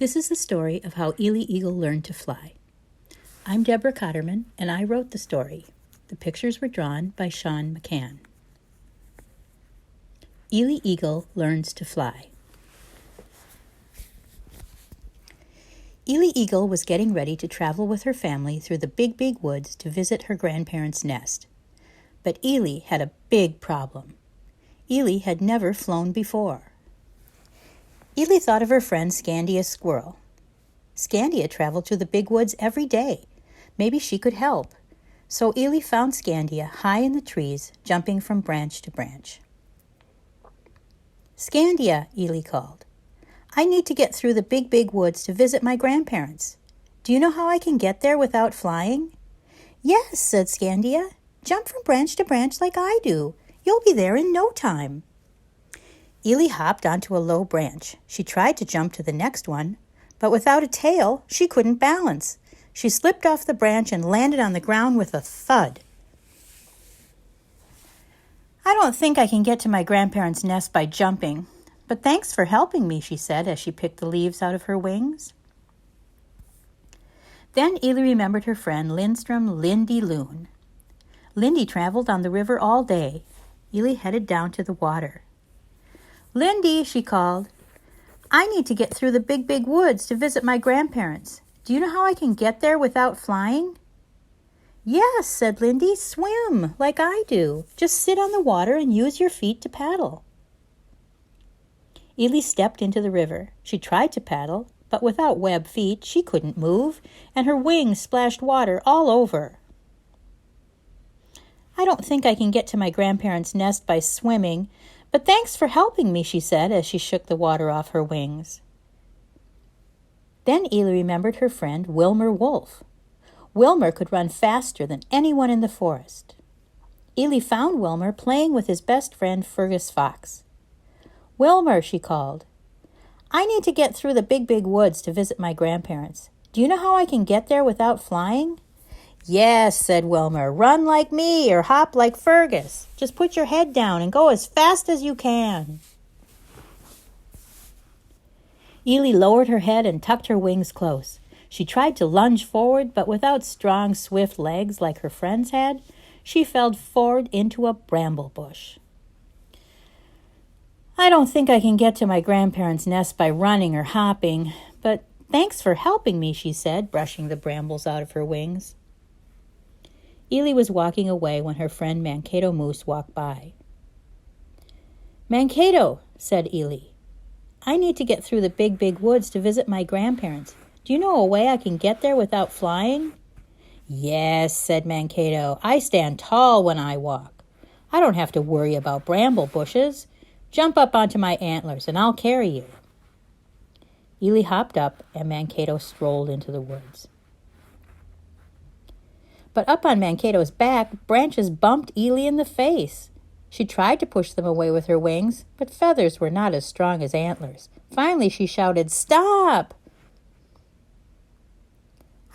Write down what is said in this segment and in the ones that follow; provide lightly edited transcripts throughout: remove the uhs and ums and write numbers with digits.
This is the story of how Ely Eagle learned to fly. I'm Debra Cotterman, and I wrote the story. The pictures were drawn by Sean McCann. Ely Eagle Learns to Fly. Ely Eagle was getting ready to travel with her family through the big woods to visit her grandparents' nest. But Ely had a big problem. Ely had never flown before. Ely thought of her friend Scandia Squirrel. Scandia traveled to the big woods every day. Maybe she could help. So Ely found Scandia high in the trees, jumping from branch to branch. "Scandia," Ely called. "I need to get through the big woods to visit my grandparents. Do you know how I can get there without flying?" "Yes," said Scandia. "Jump from branch to branch like I do. You'll be there in no time." Ely hopped onto a low branch. She tried to jump to the next one, but without a tail, she couldn't balance. She slipped off the branch and landed on the ground with a thud. "I don't think I can get to my grandparents' nest by jumping, but thanks for helping me," she said as she picked the leaves out of her wings. Then Ely remembered her friend Lindstrom Lindy Loon. Lindy traveled on the river all day. Ely headed down to the water. "Lindy," she called, "I need to get through the big woods to visit my grandparents. Do you know how I can get there without flying?" "Yes," said Lindy, "swim like I do. Just sit on the water and use your feet to paddle." Ely stepped into the river. She tried to paddle, but without web feet, she couldn't move, and her wings splashed water all over. "I don't think I can get to my grandparents' nest by swimming, but thanks for helping me," she said as she shook the water off her wings. Then Ely remembered her friend Wilmer Wolf. Wilmer could run faster than anyone in the forest. Ely found Wilmer playing with his best friend Fergus Fox. "Wilmer," she called, "I need to get through the big woods to visit my grandparents. Do you know how I can get there without flying?" "Yes," said Wilmer, "run like me or hop like Fergus. Just put your head down and go as fast as you can." Ely lowered her head and tucked her wings close. She tried to lunge forward, but without strong, swift legs like her friends had, she fell forward into a bramble bush. "I don't think I can get to my grandparents' nest by running or hopping, but thanks for helping me," she said, brushing the brambles out of her wings. Ely was walking away when her friend Mankato Moose walked by. "Mankato," said Ely, "I need to get through the big woods to visit my grandparents. Do you know a way I can get there without flying?" "Yes," said Mankato, "I stand tall when I walk. I don't have to worry about bramble bushes. Jump up onto my antlers and I'll carry you." Ely hopped up and Mankato strolled into the woods. But up on Mankato's back, branches bumped Ely in the face. She tried to push them away with her wings, but feathers were not as strong as antlers. Finally, she shouted, "Stop!"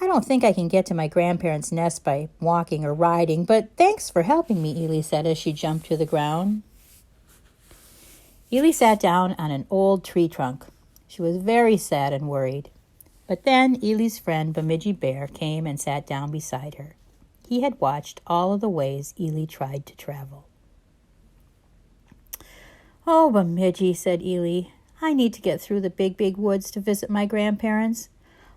"I don't think I can get to my grandparents' nest by walking or riding, but thanks for helping me," Ely said as she jumped to the ground. Ely sat down on an old tree trunk. She was very sad and worried. But then Ely's friend Bemidji Bear came and sat down beside her. He had watched all of the ways Ely tried to travel. "Oh, Bemidji," said Ely, "I need to get through the big woods to visit my grandparents.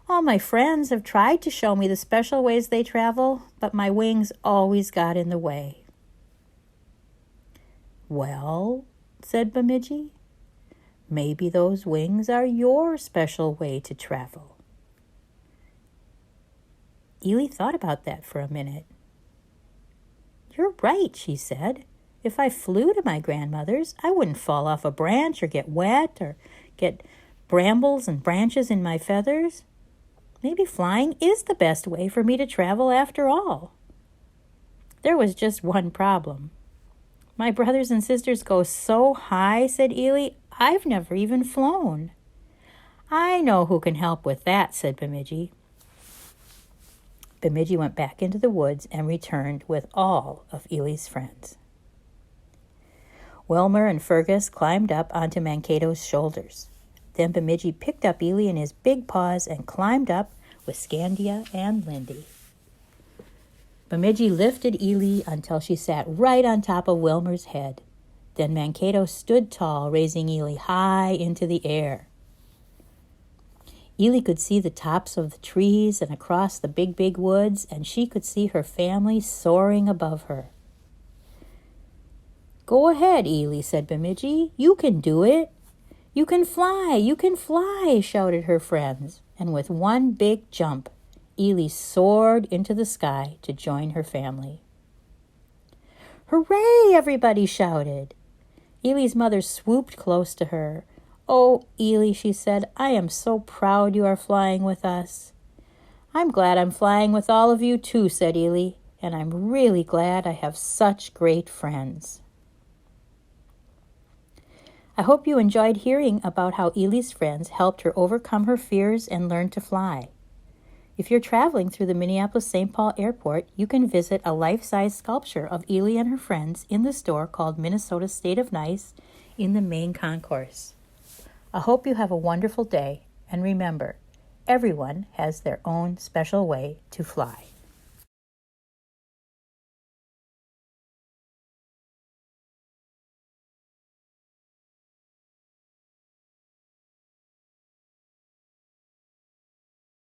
All my friends have tried to show me the special ways they travel, but my wings always got in the way." "Well," said Bemidji, "maybe those wings are your special way to travel." Ely thought about that for a minute. "You're right," she said. "If I flew to my grandmother's, I wouldn't fall off a branch or get wet or get brambles and branches in my feathers. Maybe flying is the best way for me to travel after all." There was just one problem. "My brothers and sisters go so high," said Ely, "I've never even flown." "I know who can help with that," said Bemidji. Bemidji went back into the woods and returned with all of Ely's friends. Wilmer and Fergus climbed up onto Mankato's shoulders. Then Bemidji picked up Ely in his big paws and climbed up with Scandia and Lindy. Bemidji lifted Ely until she sat right on top of Wilmer's head. Then Mankato stood tall, raising Ely high into the air. Ely could see the tops of the trees and across the big woods, and she could see her family soaring above her. "Go ahead, Ely," said Bemidji. "You can do it." You can fly, shouted her friends. And with one big jump, Ely soared into the sky to join her family. "Hooray!" everybody shouted. Ely's mother swooped close to her. "Oh, Ely," she said, "I am so proud you are flying with us." "I'm glad I'm flying with all of you too," said Ely, "and I'm really glad I have such great friends." I hope you enjoyed hearing about how Ely's friends helped her overcome her fears and learn to fly. If you're traveling through the Minneapolis-St. Paul Airport, you can visit a life-size sculpture of Ely and her friends in the store called Minnesota State of Nice in the main concourse. I hope you have a wonderful day, and remember, everyone has their own special way to fly.